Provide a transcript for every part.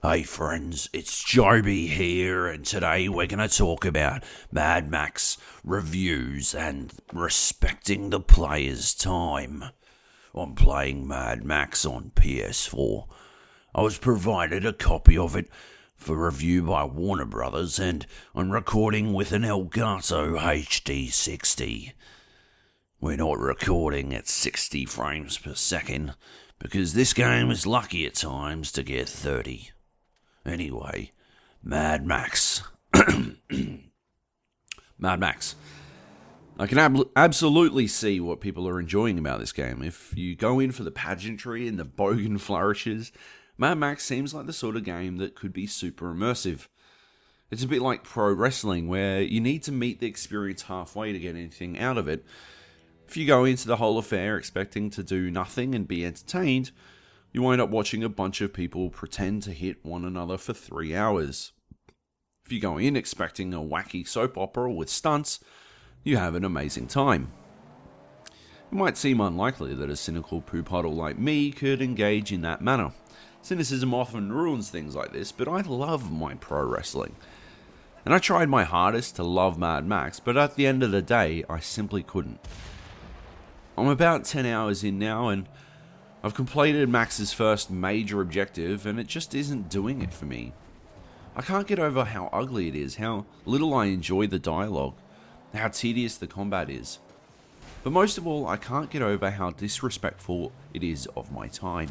Hey friends, it's Joby here, and today we're going to talk about Mad Max reviews and respecting the player's time. I'm playing Mad Max on PS4. I was provided a copy of it for review by Warner Brothers, and I'm recording with an Elgato HD60. We're not recording at 60 frames per second, because this game is lucky at times to get 30. Anyway, Mad Max. Mad Max. I can absolutely see what people are enjoying about this game. If you go in for the pageantry and the bogan flourishes, Mad Max seems like the sort of game that could be super immersive. It's a bit like pro wrestling, where you need to meet the experience halfway to get anything out of it. If you go into the whole affair expecting to do nothing and be entertained, you wind up watching a bunch of people pretend to hit one another for 3 hours. If you go in expecting a wacky soap opera with stunts, you have an amazing time. It might seem unlikely that a cynical poo puddle like me could engage in that manner. Cynicism often ruins things like this, but I love my pro wrestling. And I tried my hardest to love Mad Max, but at the end of the day, I simply couldn't. I'm about 10 hours in now, and I've completed Max's first major objective, and it just isn't doing it for me. I can't get over how ugly it is, how little I enjoy the dialogue, how tedious the combat is. But most of all, I can't get over how disrespectful it is of my time.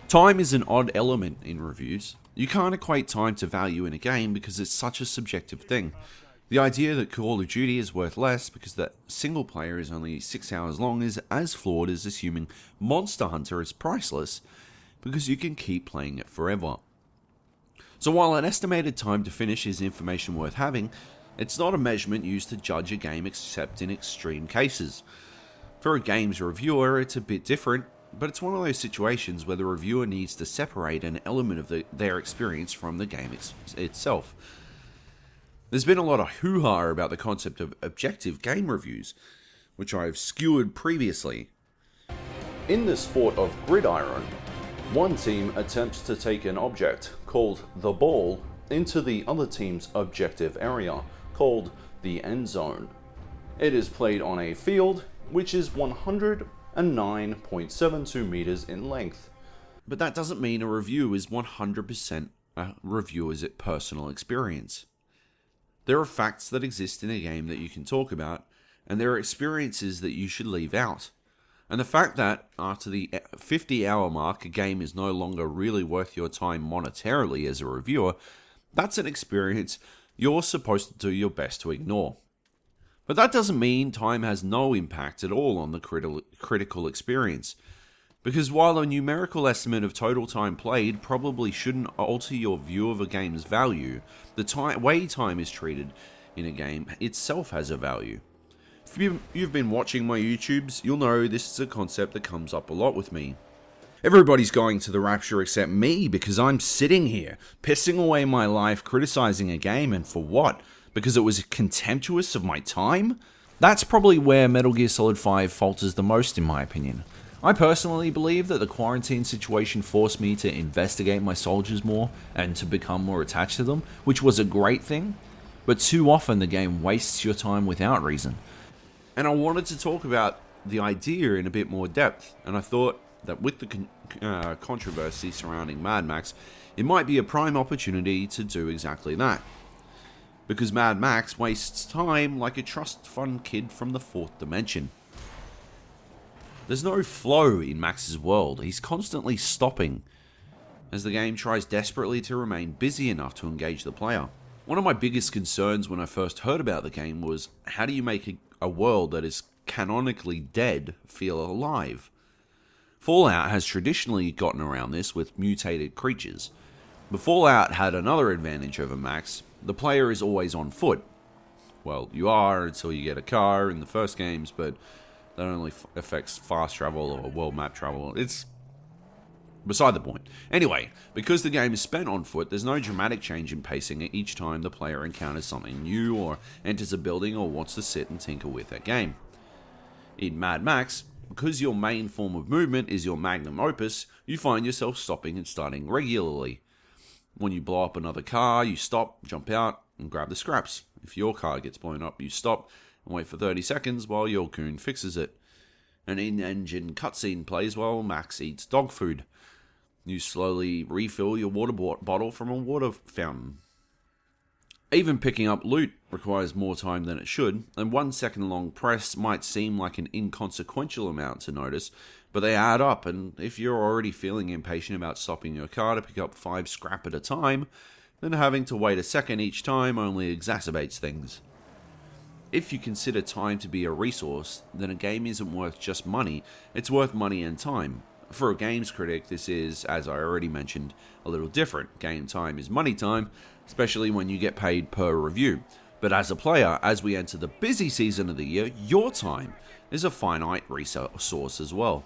Time is an odd element in reviews. You can't equate time to value in a game because it's such a subjective thing. The idea that Call of Duty is worth less because the single player is only 6 hours long is as flawed as assuming Monster Hunter is priceless because you can keep playing it forever. So while an estimated time to finish is information worth having, it's not a measurement used to judge a game except in extreme cases. For a game's reviewer, it's a bit different, but it's one of those situations where the reviewer needs to separate an element of their experience from the game itself. There's been a lot of hoo-ha about the concept of objective game reviews, which I've skewered previously. In the sport of gridiron, one team attempts to take an object, called the ball, into the other team's objective area, called the end zone. It is played on a field, which is 109.72 meters in length. But that doesn't mean a review is 100% a reviewer's personal experience. There are facts that exist in a game that you can talk about, and there are experiences that you should leave out. And the fact that, after the 50-hour mark, a game is no longer really worth your time monetarily as a reviewer, that's an experience you're supposed to do your best to ignore. But that doesn't mean time has no impact at all on the critical experience. Because while a numerical estimate of total time played probably shouldn't alter your view of a game's value, the way time is treated in a game itself has a value. If you've been watching my YouTubes, you'll know this is a concept that comes up a lot with me. Everybody's going to the rapture except me because I'm sitting here, pissing away my life criticizing a game, and for what? Because it was contemptuous of my time? That's probably where Metal Gear Solid 5 falters the most in my opinion. I personally believe that the quarantine situation forced me to investigate my soldiers more and to become more attached to them, which was a great thing, but too often the game wastes your time without reason. And I wanted to talk about the idea in a bit more depth, and I thought that with the controversy surrounding Mad Max, it might be a prime opportunity to do exactly that. Because Mad Max wastes time like a trust fund kid from the fourth dimension. There's no flow in Max's world. He's constantly stopping as the game tries desperately to remain busy enough to engage the player. One of my biggest concerns when I first heard about the game was, how do you make a world that is canonically dead feel alive? Fallout has traditionally gotten around this with mutated creatures. But Fallout had another advantage over Max. The player is always on foot. Well, you are until you get a car in the first games, but that only affects fast travel or world map travel. It's beside the point. Anyway, because the game is spent on foot, there's no dramatic change in pacing each time the player encounters something new or enters a building or wants to sit and tinker with that game. In Mad Max, because your main form of movement is your magnum opus, you find yourself stopping and starting regularly. When you blow up another car, you stop, jump out, and grab the scraps. If your car gets blown up, you stop and wait for 30 seconds while your goon fixes it. An in-engine cutscene plays while Max eats dog food. You slowly refill your water bottle from a water fountain. Even picking up loot requires more time than it should, and 1 second long press might seem like an inconsequential amount to notice, but they add up, and if you're already feeling impatient about stopping your car to pick up 5 scrap at a time, then having to wait a second each time only exacerbates things. If you consider time to be a resource, then a game isn't worth just money, it's worth money and time. For a games critic, this is, as I already mentioned, a little different. Game time is money time, especially when you get paid per review. But as a player, as we enter the busy season of the year, your time is a finite resource as well.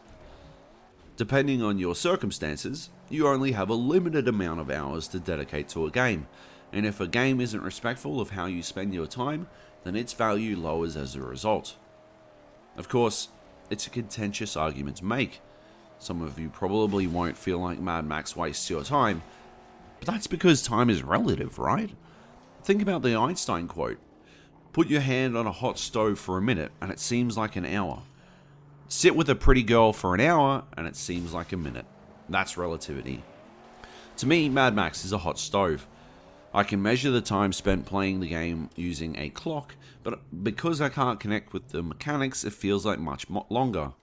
Depending on your circumstances, you only have a limited amount of hours to dedicate to a game, and if a game isn't respectful of how you spend your time, then its value lowers as a result. Of course, it's a contentious argument to make. Some of you probably won't feel like Mad Max wastes your time, but that's because time is relative, right? Think about the Einstein quote. Put your hand on a hot stove for a minute and it seems like an hour. Sit with a pretty girl for an hour and it seems like a minute. That's relativity. To me, Mad Max is a hot stove. I can measure the time spent playing the game using a clock, but because I can't connect with the mechanics, it feels like much longer.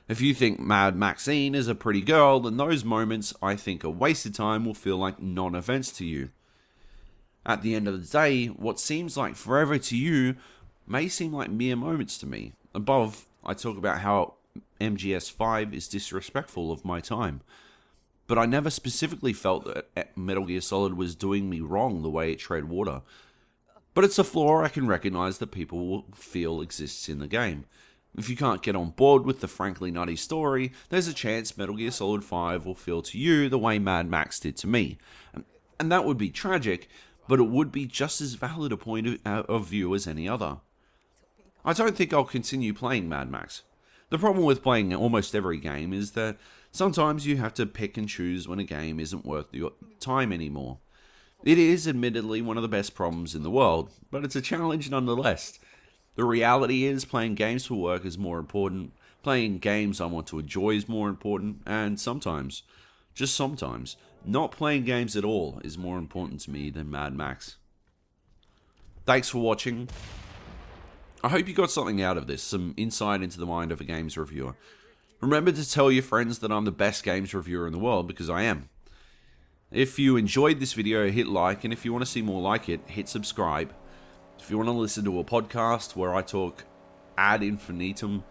If you think Mad Maxine is a pretty girl, then those moments I think are wasted time will feel like non-events to you. At the end of the day, what seems like forever to you may seem like mere moments to me. Above, I talk about how MGS5 is disrespectful of my time. But I never specifically felt that Metal Gear Solid was doing me wrong the way it tread water. But it's a flaw I can recognize that people will feel exists in the game. If you can't get on board with the frankly nutty story, there's a chance Metal Gear Solid 5 will feel to you the way Mad Max did to me. And that would be tragic, but it would be just as valid a point of view as any other. I don't think I'll continue playing Mad Max. The problem with playing almost every game is that sometimes you have to pick and choose when a game isn't worth your time anymore. It is admittedly one of the best problems in the world, but it's a challenge nonetheless. The reality is playing games for work is more important, playing games I want to enjoy is more important, and sometimes, just sometimes, not playing games at all is more important to me than Mad Max. Thanks for watching. I hope you got something out of this, some insight into the mind of a games reviewer. Remember to tell your friends that I'm the best games reviewer in the world, because I am. If you enjoyed this video, hit like, and if you want to see more like it, hit subscribe. If you want to listen to a podcast where I talk ad infinitum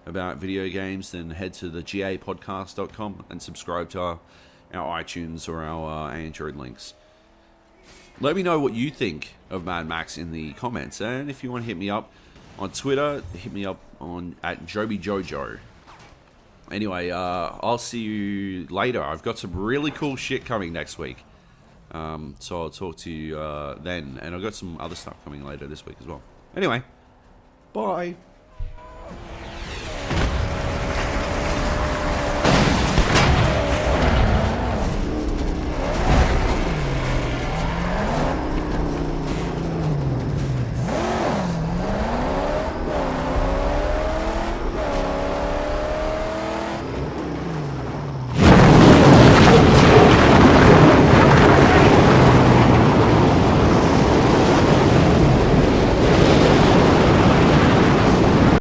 about video games, then head to the gapodcast.com and subscribe to our iTunes or our Android links. Let me know what you think of Mad Max in the comments, and if you want to hit me up on Twitter, hit me up at JobyJojo. Anyway, I'll see you later. I've got some really cool shit coming next week. So I'll talk to you then. And I've got some other stuff coming later this week as well. Anyway, bye.